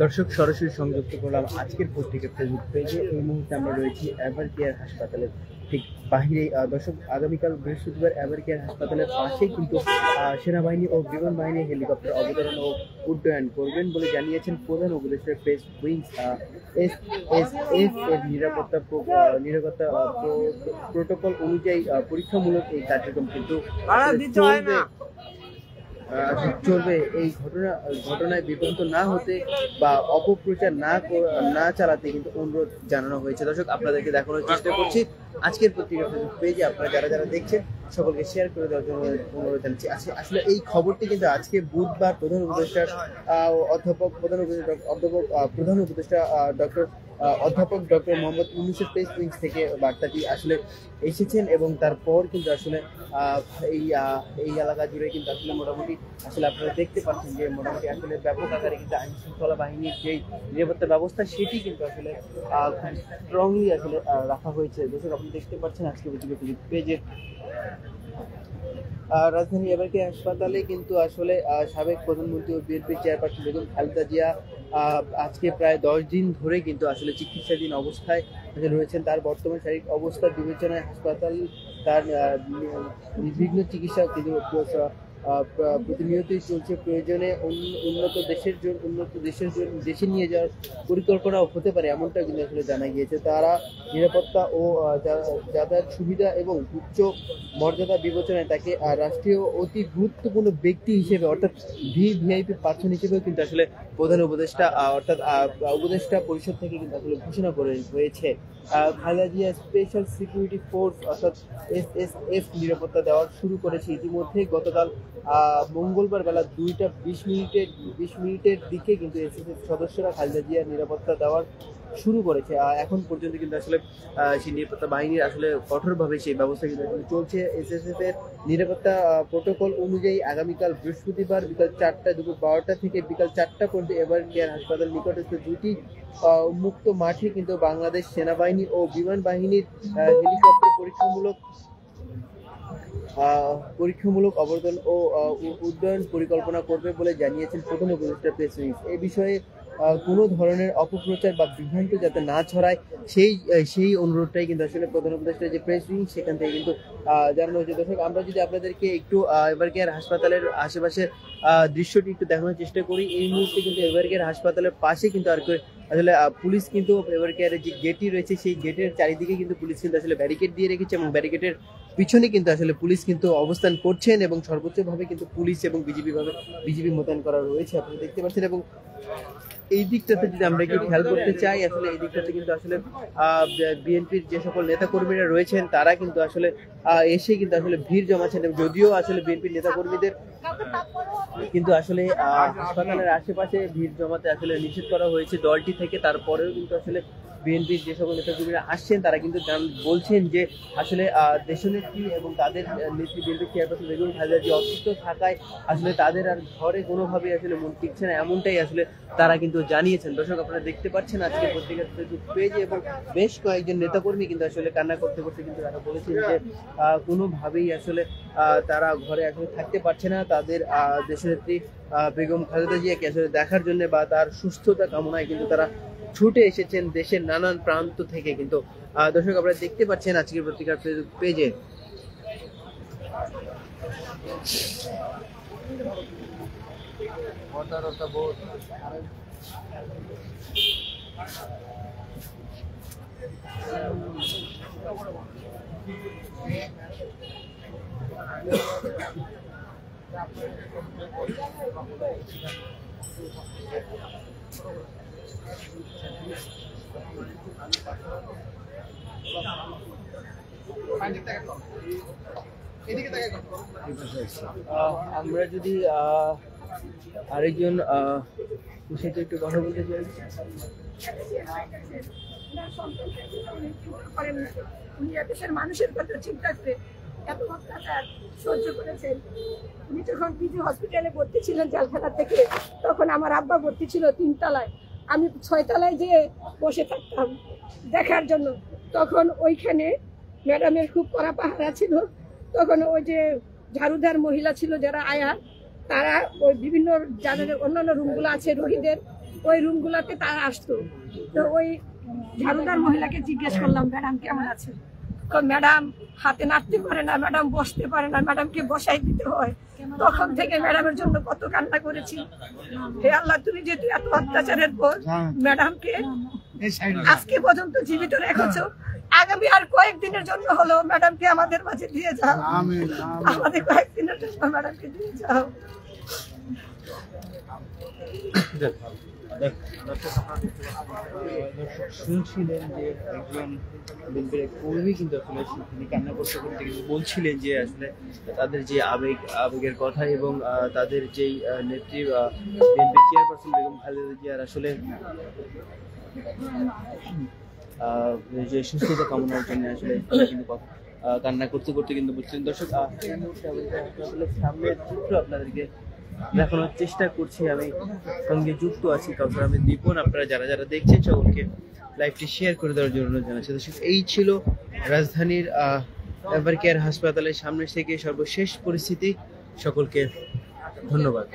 দর্শক সরাসরি সংযুক্ত করলাম আজকের পত্রিকা ফেসবুক পেজে। এই মুহূর্তে আমরা রয়েছি এভার কেয়ার হাসপাতালের ঠিক বাহিরে। দর্শক, আগামীকাল বৃহস্পতিবার এভার কেয়ার হাসপাতালের পাশেই কিন্তু সেনাবাহিনী ও বিমান বাহিনীর হেলিকপ্টার অবতরণ ও উড্ডয়ন করবেন বলে জানিয়েছেন প্রধান উপদেষ্টা প্রেস উইংস। এসএসএফ এর নিরাপত্তা প্রোটোকল অনুযায়ী পরীক্ষামূলক এই কার্যক্রম কিন্তু চলবে। এই ঘটনায় বিভ্রান্ত না হতে বা অপপ্রচার না চালাতে কিন্তু অনুরোধ জানানো হয়েছে। দর্শক, আপনাদেরকে দেখানোর চেষ্টা করছি আজকের পত্রিকা ফেসবুক পেজে। আপনারা যারা দেখছেন সকলকে শেয়ার করে দেওয়ার জন্য অনুরোধ জানাচ্ছি। আসলে এই খবরটি কিন্তু আজকে বুধবার প্রধান উপদেষ্টা ডক্টর মোহাম্মদ ইউনূসের প্রেস উইংস থেকে বার্তাটি আসলে এসেছেন এবং তারপর কিন্তু আসলে এই এলাকা জুড়ে কিন্তু আসলে মোটামুটি আসলে আপনারা দেখতে পাচ্ছেন যে মোটামুটি আসলে ব্যাপক আকারে কিন্তু আইন শৃঙ্খলা বাহিনীর যেই নিরাপত্তা ব্যবস্থা সেটি কিন্তু আসলে খুব স্ট্রংলি আসলে রাখা হয়েছে। দর্শক, আপনি দেখতে পাচ্ছেন আজকে পেজে রাজধানী এভার কেয়ার হাসপাতালে কিন্তু আসলে সাবেক প্রধানমন্ত্রী ও বিএনপি চেয়ারপারসন বেগম খালেদা জিয়া আজকে প্রায় 10 দিন ধরে কিন্তু আসলে চিকিৎসাধীন অবস্থায় রয়েছেন। তার বর্তমান শারীরিক অবস্থা বিবেচনায় হাসপাতাল তার নির্বিঘ্ন চিকিৎসা কিন্তু প্রতিনিয়তই চলছে। প্রয়োজনে উন্নত দেশে নিয়ে যাওয়ার পরিকল্পনাও হতে পারে, এমনটা কিন্তু আসলে জানা গিয়েছে। তারা নিরাপত্তা ও যাতায়াত সুবিধা এবং উচ্চ মর্যাদা বিবেচনায় তাকে রাষ্ট্রীয় অতি গুরুত্বপূর্ণ ব্যক্তি হিসেবে অর্থাৎ ভিআইপি পার্সন হিসেবেও কিন্তু আসলে প্রধান উপদেষ্টা অর্থাৎ উপদেষ্টা পরিষদ থেকে কিন্তু আসলে ঘোষণা করে হয়েছে। Khaleda Zia special security force অর্থাৎ এসএসএফ নিরাপত্তা দেওয়া শুরু করেছে ইতিমধ্যে। গতকাল মঙ্গলবার বেলা 2:20 দিকে কিন্তু এসএসএফ সদস্যরা খালেদা জিয়ার নিরাপত্তা দেওয়ার শুরু করেছে। এখন পর্যন্ত কিন্তু আসলে সেই নিরাপত্তা বাহিনীর আসলে কঠোরভাবে সেই ব্যবস্থা কিন্তু চলছে। এসএসএফ এর নিরাপত্তা প্রোটোকল অনুযায়ী আগামীকাল বৃহস্পতিবার বিকাল 4টা, দুপুর 12টা থেকে বিকাল 4টা পর্যন্ত এভার কেয়ার হাসপাতাল নিকটস্থ দুটি উন্মুক্ত মাঠে কিন্তু বাংলাদেশ সেনাবাহিনী ও বিমান বাহিনীর হেলিকপ্টার পরীক্ষামূলক অবতরণ ও উড্ডয়ন পরিকল্পনা করবে বলে জানিয়েছেন প্রধান উপদেষ্টা প্রেস উইংস। এই বিষয়ে কোনো ধরনের অপপ্রচার বা বিভ্রান্ত যাতে না ছড়ায় সেই অনুরোধটাই কিন্তু আসলে প্রধান উপদেষ্টা যে প্রেস উইং সেখান থেকে কিন্তু জানানো হয়েছে। দর্শক, আমরা যদি আপনাদেরকে একটু এভার কেয়ার হাসপাতালের আশেপাশের দৃশ্যটি একটু দেখানোর চেষ্টা করি। এই মুহূর্তে কিন্তু এভার কেয়ার হাসপাতালের পাশে কিন্তু আসলে পুলিশ কিন্তু এভার কেয়ারের যে গেটটি রয়েছে সেই গেটের চারিদিকে কিন্তু পুলিশ কিন্তু আসলে ব্যারিকেড দিয়ে রেখেছে এবং ব্যারিকেডের পিছনে কিন্তু আসলে পুলিশ কিন্তু অবস্থান করছেন এবং সর্বোচ্চভাবে কিন্তু পুলিশ এবং বিজিবি মোতায়েন করা রয়েছে, আপনি দেখতে পাচ্ছেন। এবং এই দিকটাতে যদি আমরা একটু খেয়াল করতে চাই, আসলে এই দিকটাতে কিন্তু আসলে বিএনপির যে সকল নেতাকর্মীরা রয়েছেন তারা কিন্তু আসলে এসে কিন্তু আসলে ভিড় জমাচ্ছেন। যদিও আসলে বিএনপির নেতাকর্মীদের কিন্তু আসলে হাসপাতালের আশেপাশে ভিড় জমাতে আসলে নিষেধ করা হয়েছে দলটি থেকে। তারপরেও কিন্তু আসলে বিএনপির যে সকল নেতাকর্মীরা আসছেন তারা কিন্তু বলছেন যে আসলে দেশনেত্রী এবং তাদের নেত্রী বিএনপি চেয়ারপারসন বেগম খালেদা জিয়া অসুস্থ থাকায় আসলে তাদের আর ঘরে কোনোভাবে আসলে মন টিকছে না, এমনটাই আসলে তারা কিন্তু জানিয়েছেন। দর্শক, আপনারা দেখতে পাচ্ছেন আজকে পত্রিকার ফেসবুক পেজে এবং বেশ কয়েকজন নেতাকর্মী কিন্তু আসলে কান্না করতে কিন্তু তারা বলেছেন যে কোনোভাবেই আসলে তারা ঘরে আসলে থাকতে পারছে না। তাদের দেশনেত্রী বেগম খালেদা জিয়াকে আসলে দেখার জন্য বা তার সুস্থতা কামনায় কিন্তু তারা ছুটে এসেছেন দেশের নানান প্রান্ত থেকে। কিন্তু দর্শক, আপনারা দেখতে পাচ্ছেন আজকের পত্রিকার ফেসবুক পেজে আমরা যদি আরেকজন সেটা একটু কথা বলতে চাই। মানুষের কথা চিন্তা করে এত অত্যাচার সহ্য করেছেন। উনি যখন পিজি হসপিটালে ভর্তি ছিলেন জেলখানা থেকে, তখন আমার আব্বা ভর্তি ছিল 3 তলায়, আমি 6 তলায় যেয়ে বসে থাকতাম দেখার জন্য। তখন ওইখানে ম্যাডামের খুব কড়া পাহারা ছিল। তখন ওই যে ঝাড়ুদার মহিলা ছিল যারা আয়া, তারা ওই বিভিন্ন যাদের অন্যান্য রুমগুলো আছে রোগীদের, ওই রুমগুলোতে তারা আসতো। তো ওই ঝাড়ুদার মহিলাকে জিজ্ঞেস করলাম, ম্যাডাম কেমন আছে? ম্যাডাম হাতে নাড়তে পারে না, ম্যাডাম বসতে পারে না, ম্যাডামকে বসাই দিতে হয়। তখন থেকে ম্যাডামের জন্য কত কান্না করেছি। হে আল্লাহ, তুমি যেহেতু এত অত্যাচারের পর ম্যাডামকে আজকে পর্যন্ত জীবিত রেখেছো, আগামী আর কয়েকদিনের জন্য হলো ম্যাডামকে আমাদের মাঝে দিয়ে যাও। আমাদের কয়েকদিনের জন্য ম্যাডামকে দিয়ে যাও। শুনছিলেন যে একজন বিএনপির কর্মী কিন্তু আসলে তিনি কান্না করতে করতে কিন্তু বলছিলেন যে আসলে তাদের যে আবেগের কথা এবং তাদের যেই নেত্রী বিএনপি চেয়ারপারসন বেগম খালেদা জিয়ার আসলে যে সুস্থতা কামনার জন্য আসলে কিন্তু কান্না করতে করতে কিন্তু বলছিলেন। দর্শক আসলে সামনের চিত্র আপনাদেরকে দেখানোর চেষ্টা করছি, আমি সঙ্গে যুক্ত আছি কাউসার আহমেদ দীপন। আপনারা যারা যারা দেখছেন সকলকে লাইভটি শেয়ার করে দেওয়ার জন্য জানাচ্ছি। দর্শক, এই ছিল রাজধানীর এভারকেয়ার হাসপাতালের সামনে থেকে সর্বশেষ পরিস্থিতি। সকলকে ধন্যবাদ।